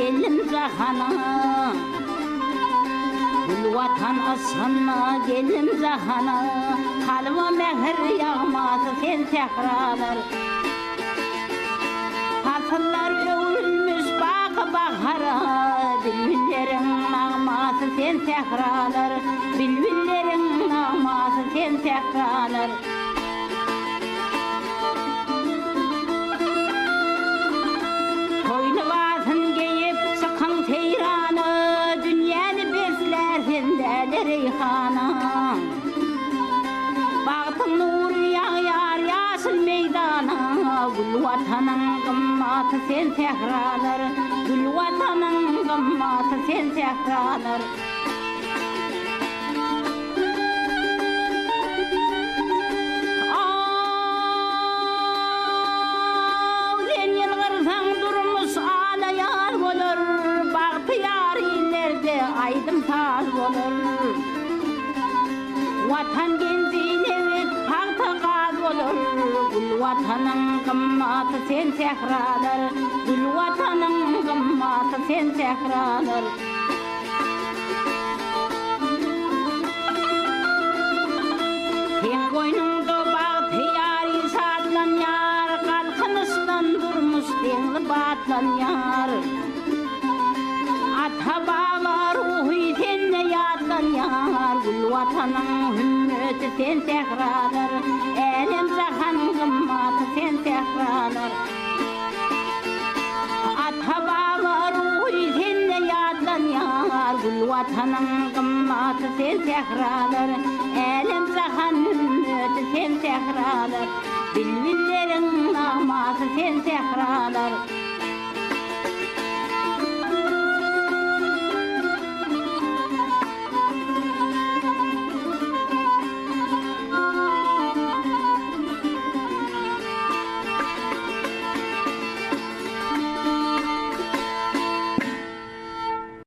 gelim zahana Gül vatan aslanına gelim zahana Kalma mehir yağması sen tekrarlar Hasıllar övülmüş bak bahara Bülbüllerin nağması sen tekrarlar Bülbüllerin nağması sen tekrarlar Koynuvasın giyip çıkın seyranı Dünyanı besler sende reyhana Baktın nuru yağar yaşıl meydana Gül vatanın kımmatı sen tekrarlar Gül vatanın kımmatı sen tekrarlar Sen yılgırsan durmuş ağlayan olur Bahtiyar illerde aydım taz olur Vatan gençliğine tahta gaz olur Gül vatanın kımmatı sen tekrarlar Gül vatanın kımmatı sen tekrarlar Sen koynunda bahtiyar isatlan yar Kalkınıştan durmuş denli batlan yar Ata baba ruhu sende yatlan yar Gül vatanın hümmeti sen tekrarlar Elem zahan kımmatı sen tekrarlar Ata baba ruhu sende yatlan yar Gül vatanın kımmatı sen tekrarlar Elem zahan hümmeti sen tekrarlar Bülbüllerin nağması sen tekrarlar